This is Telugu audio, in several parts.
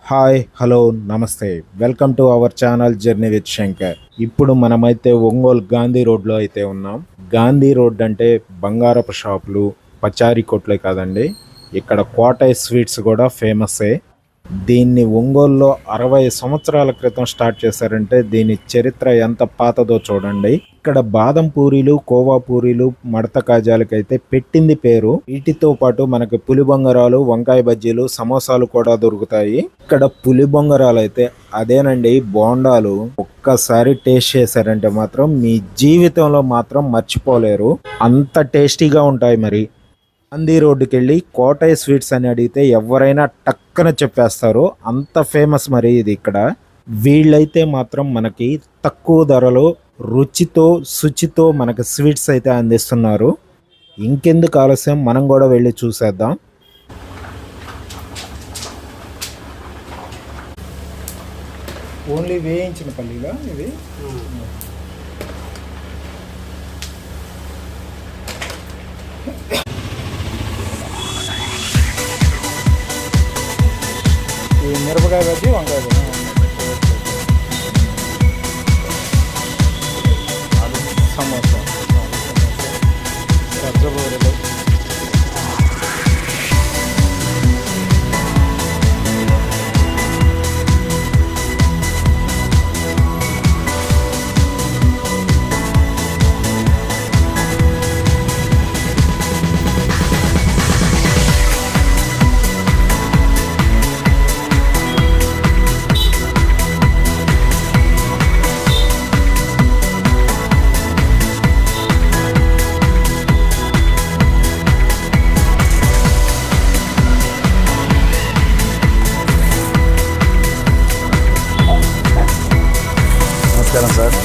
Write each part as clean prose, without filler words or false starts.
హాయ్ హలో నమస్తే welcome to our channel journey with Shankar. ఇప్పుడు మనమైతే ఒంగోలు గాంధీ రోడ్లో అయితే ఉన్నాం. గాంధీ రోడ్ అంటే బంగారపు షాపులు పచారీ కొట్లే కాదండి, ఇక్కడ కోటయ్య స్వీట్స్ కూడా ఫేమస్సే. దీన్ని ఒంగోలులో 60 సంవత్సరాల క్రితం స్టార్ట్ చేశారంటే దీని చరిత్ర ఎంత పాతదో చూడండి. ఇక్కడ బాదం పూరీలు, కోవా పూరీలు, మడత కాజాలకైతే పెట్టింది పేరు. వీటితో పాటు మనకి పులి బొంగరాలు, వంకాయ బజ్జీలు, సమోసాలు కూడా దొరుకుతాయి. ఇక్కడ పులి బొంగరాలు అయితే అదేనండి, బోండాలు ఒక్కసారి టేస్ట్ చేశారంటే మాత్రం మీ జీవితంలో మాత్రం మర్చిపోలేరు, అంత టేస్టీగా ఉంటాయి. మరి గాంధీ రోడ్డుకి వెళ్ళి కోటయ్య స్వీట్స్ అని అడిగితే ఎవరైనా టక్కన చెప్పేస్తారు, అంత ఫేమస్ మరి ఇది. ఇక్కడ వీళ్ళైతే మాత్రం మనకి తక్కువ ధరలో రుచితో శుచితో మనకి స్వీట్స్ అయితే అందిస్తున్నారు. ఇంకెందుకు ఆలస్యం, మనం కూడా వెళ్ళి చూసేద్దాం. ఓన్లీ వేయించిన పల్లీలా ఇది? మిరపకాయ బజ్జీ, వంకాయ బజ్జీ, సమోసా, సజ్జబూరెలు, సార్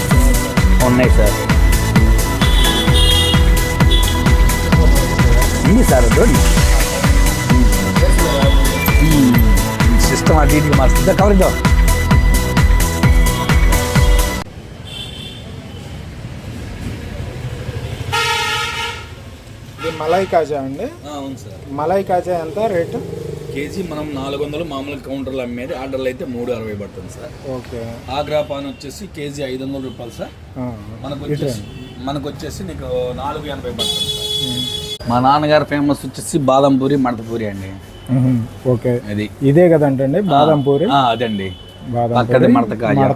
ఉన్నాయి సార్, ఉంది సార్. సిస్టమ్ అటు ఇటు మస్తు కవరిద్దాం. ఇది మలై కాజా అండి? అవును సార్. మలై కాజా ఎంత రేటు? కేజీ మనం 400 మామూలు కౌంటర్లో అమ్మేది, ఆర్డర్లు అయితే 360 పడుతుంది సార్. ఓకే. ఆగ్రా పాన్ వచ్చేసి కేజీ 500 రూపాయలు సార్. మనకు వచ్చేసి నీకు 480 పడుతుంది సార్. మా నాన్నగారు ఫేమస్ వచ్చేసి బాదం పూరి, మడత పూరి అండి. ఓకే, అది ఇదే కదండి బాదం పూరి? అదండి, బాదం మడత కాజా.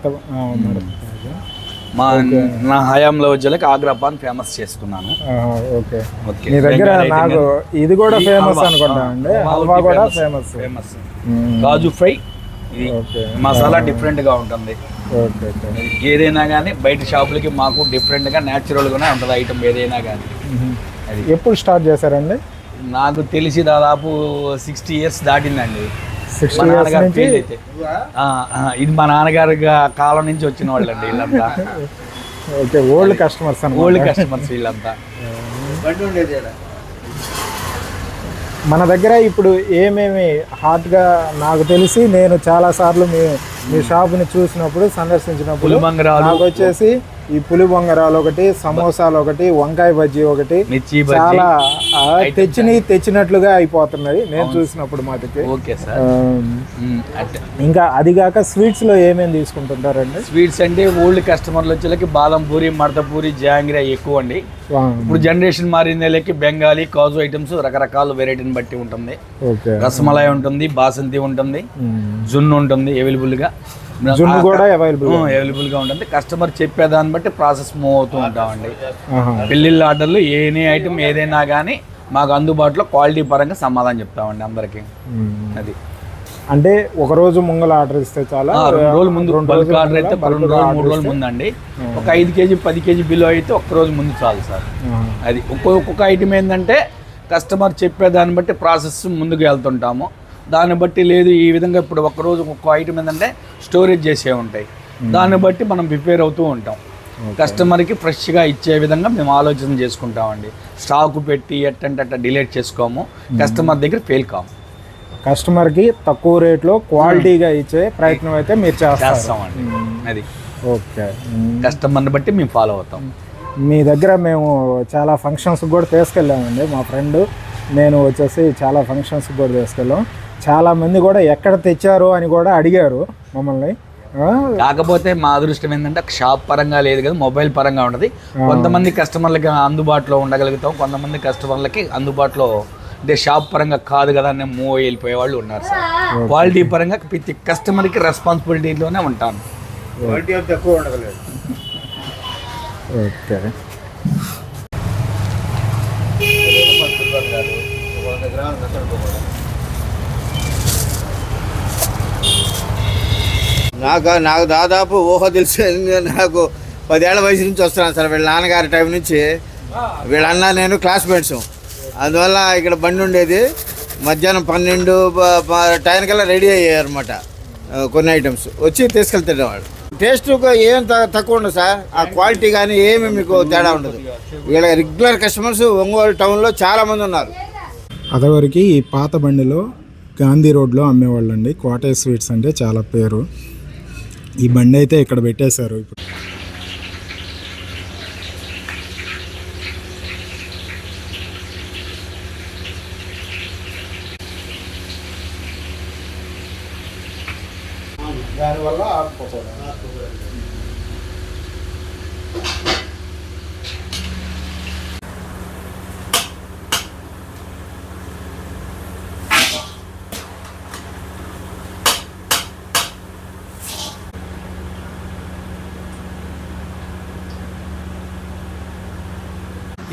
నా హయాంలో వచ్చేలాక ఆగ్రా పాన్ ఫేమస్ చేసుకున్నాను. ఓకే, మీ దగ్గర నాకు ఇది కూడా ఫేమస్ అనుకుంటా అండి, హల్వా కూడా ఫేమస్. కాజు ఫ్రై, మసాలా డిఫరెంట్ గా ఉంటుంది. ఏదైనా కానీ బయట షాపులకి మాకు డిఫరెంట్ గా న్యాచురల్ గానే ఉంటుంది ఐటమ్ ఏదైనా కానీ. అది ఎప్పుడు స్టార్ట్ చేశారండి? నాకు తెలిసి దాదాపు 60 years దాటిందండి. 60 years నుంచి? ఇది మా నాన్నగారి కాలం నుంచి వచ్చిన వాళ్ళండి వీళ్ళంతా. ఓకే, ఓల్డ్ కస్టమర్స్ వీళ్ళంతా. మన దగ్గర ఇప్పుడు ఏమేమి హాట్గా, నాకు తెలిసి నేను చాలా సార్లు మీ షాప్ని చూసినప్పుడు, సందర్శించినప్పుడు నాకు వచ్చేసి ఈ పులి బొంగరాలు ఒకటి, సమోసాలు ఒకటి, వంకాయ బజ్జీ ఒకటి, చాలా తెచ్చినట్లుగా అయిపోతున్నాయి నేను చూసినప్పుడు మాటకి. ఇంకా అదిగాక స్వీట్స్ లో ఏమేమి తీసుకుంటుంటారండి? స్వీట్స్ అంటే ఓల్డ్ కస్టమర్లు వచ్చేలకి బాదం పూరి, మడత పూరి, జాంగ్రీ ఎక్కువ అండి. ఇప్పుడు జనరేషన్ మారిందేలకి బెంగాలీ, కాజు ఐటమ్స్ రకరకాల వెరైటీని బట్టి ఉంటుంది. రసమలై ఉంటుంది, బాసంతి ఉంటుంది, జున్ను ఉంటుంది అవైలబుల్ గా ఉంటుంది. కస్టమర్ చెప్పేదాన్ని బట్టి ప్రాసెస్ మూవ్ అవుతూ ఉంటామండి. పెళ్ళిళ్ళ ఆర్డర్లు ఐటమ్ ఏదైనా కానీ మాకు అందుబాటులో క్వాలిటీ పరంగా సమాధానం చెప్తామండి అందరికి. అది అంటే ఒక రోజు ముంగల ఆర్డర్ ఇస్తే చాలా, 2 రోజుల ముందు బల్క్ ఆర్డర్ అయితే 2 రోజులు 3 రోజుల ముందు అండి. ఒక 5 kg 10 kg బిలో అయితే ఒక్క రోజు ముందు చాలు సార్. అది ఒక్కొక్క ఐటమ్ ఏంటంటే కస్టమర్ చెప్పేదాన్ని బట్టి ప్రాసెస్ ముందుకు వెళ్తుంటాము. దాన్ని బట్టి లేదు ఈ విధంగా ఇప్పుడు ఒక్కరోజు ఒక్కొక్క ఐటమ్ ఏంటంటే స్టోరేజ్ చేసే ఉంటాయి, దాన్ని బట్టి మనం ప్రిపేర్ అవుతూ ఉంటాం. కస్టమర్కి ఫ్రెష్గా ఇచ్చే విధంగా మేము ఆలోచన చేసుకుంటామండి. స్టాక్ పెట్టి ఎట్టంటే అట్లా డిలేట్ చేసుకోము, కస్టమర్ దగ్గర ఫెయిల్ కాము. కస్టమర్కి తక్కువ రేట్లో క్వాలిటీగా ఇచ్చే ప్రయత్నం అయితే మీరు చేస్తామండి. అది ఓకే, కస్టమర్ని బట్టి మేము ఫాలో అవుతాం. మీ దగ్గర మేము చాలా ఫంక్షన్స్ కూడా తీసుకెళ్ళామండి. మా ఫ్రెండ్ నేను వచ్చేసి చాలా ఫంక్షన్స్కి కూడా తీసుకెళ్ళాం. చాలామంది కూడా ఎక్కడ తెచ్చారు అని కూడా అడిగారు మమ్మల్ని. కాకపోతే మా అదృష్టం ఏంటంటే షాప్ పరంగా లేదు కదా, మొబైల్ పరంగా ఉంటుంది. కొంతమంది కస్టమర్లకి అందుబాటులో ఉండగలుగుతాం, కొంతమంది కస్టమర్లకి అందుబాటులో అంటే షాప్ పరంగా కాదు కదా అని మూవ్ వెళ్ళిపోయే వాళ్ళు ఉన్నారు సార్. క్వాలిటీ పరంగా ప్రతి కస్టమర్కి రెస్పాన్సిబిలిటీలోనే ఉంటాను. క్వాలిటీ తక్కువ ఉండగలేదు. ఓకే. నాకు దాదాపు ఊహ తెలిసి నాకు 10 ఏళ్ల వయసు నుంచి వస్తున్నాను సార్. వీళ్ళ నాన్నగారి టైం నుంచి వీళ్ళ అన్న నేను క్లాస్మేట్స్. అందువల్ల ఇక్కడ బండి ఉండేది. మధ్యాహ్నం 12 టైం కల్లా రెడీ అయ్యారన్నమాట. కొన్ని ఐటమ్స్ వచ్చి తీసుకెళ్తాడు వాడు. టేస్ట్ ఏం తక్కువ ఉండదు సార్. ఆ క్వాలిటీ కానీ ఏమి మీకు తేడా ఉండదు. వీళ్ళ రెగ్యులర్ కస్టమర్స్ ఒంగోలు టౌన్లో చాలామంది ఉన్నారు. అదవరకు ఈ పాత బండిలో గాంధీ రోడ్లో అమ్మేవాళ్ళండి. కోటయ్య స్వీట్స్ అంటే చాలా పేరు. ఈ బండి అయితే ఇక్కడ పెట్టేశారు ఇప్పుడు. దానివల్ల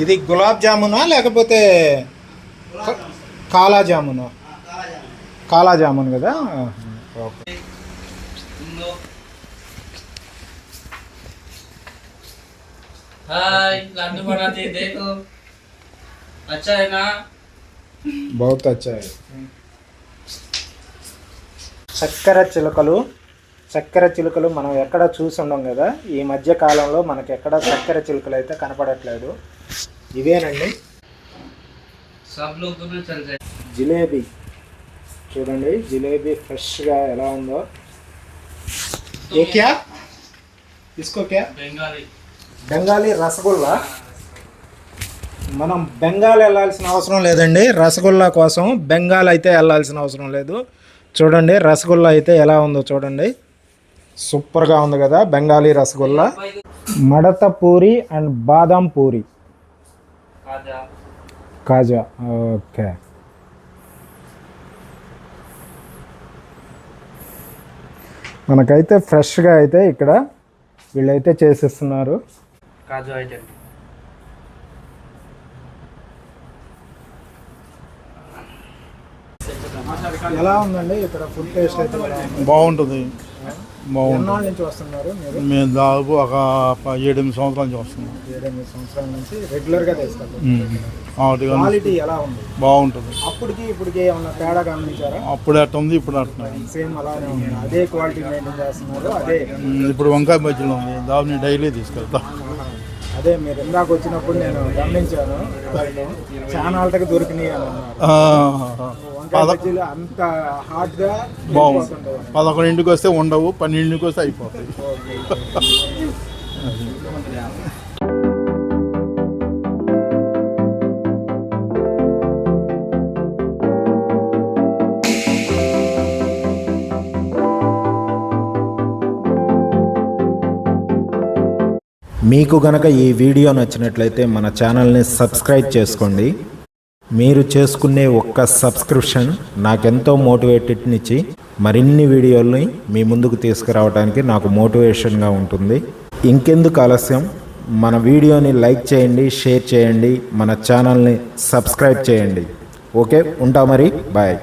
ఇది గులాబ్ జామునా లేకపోతే కాలా జామునా? కాలా జామున్ కదా. ఓకే. हाय लड्डू बनाते देखो अच्छा है ना बहुत अच्छा है. చక్కెర చిలుకలు మనం ఎక్కడ చూసి ఉండం కదా. ఈ మధ్య కాలంలో మనకి ఎక్కడ చక్కెర చిలుకలు అయితే కనపడట్లేదు. ఇవేనండి सब लोग दोनों चल जाए. జిలేబీ చూడండి. జిలేబీ ఫ్రెష్గా ఎలా ఉందో. ఏ క్యా ఇస్కో క్యా? बंगाली బెంగాలీ రసగుల్లా. మనం బెంగాల్ వెళ్ళాల్సిన అవసరం లేదండి. రసగుల్లా కోసం బెంగాల్ అయితే వెళ్ళాల్సిన అవసరం లేదు. చూడండి రసగుల్లా అయితే ఎలా ఉందో చూడండి. సూపర్గా ఉంది కదా బెంగాలీ రసగుల్లా. మడత పూరి అండ్ బాదాం పూరి खाजा కాజా. ఓకే. మనకైతే ఫ్రెష్గా అయితే ఇక్కడ వీళ్ళైతే చేసేస్తున్నారు. काजू आइटम ఎలా ఉందండి ఇక్కడ ఫుడ్ టేస్ట్ అయితే? బాగుంటుంది. ఎన్నాళ్ళ నుంచి వస్తున్నారు మీరు? మేము దాదాపు ఒక 7-8 సంవత్సరాల నుంచి వస్తున్నాం. 7-8 సంవత్సరాల నుంచి రెగ్యులర్గా తీసుకెళ్తారు. క్వాలిటీ ఎలా ఉంది? బాగుంటుంది. అప్పటికి ఇప్పటికి ఏమన్నా తేడా గమనించారా? అప్పుడు అట్ట ఉంది, ఇప్పుడు అట్లా సేమ్ అలానే ఉంది. అదే క్వాలిటీ మెయింటైన్ చేస్తున్నారు. అదే ఇప్పుడు వంకాయ మధ్యలో ఉంది. దాన్ని డైలీ తీసుకెళ్తాం. అదే మీరు ఇందాక వచ్చినప్పుడు నేను గమనించాను. చాలా ఆటకి దొరికినాయి అని అన్నారు. వంకాయ బజ్జీలు అంత హాట్గా బాగుంటుంది. 11ంటికి వస్తే ఉండవు, 12ంటికి వస్తే అయిపోతాయి. మీకు గనక ఈ వీడియో నచ్చినట్లయితే మన ఛానల్ని సబ్స్క్రైబ్ చేసుకోండి. మీరు చేసుకునే ఒక్క సబ్స్క్రిప్షన్ నాకెంతో మోటివేటెడ్నిచ్చి మరిన్ని వీడియోల్ని మీ ముందుకు తీసుకురావడానికి నాకు మోటివేషన్గా ఉంటుంది. ఇంకెందుకు ఆలస్యం, మన వీడియోని లైక్ చేయండి, షేర్ చేయండి, మన ఛానల్ని సబ్స్క్రైబ్ చేయండి. ఓకే, ఉంటా మరి, బాయ్.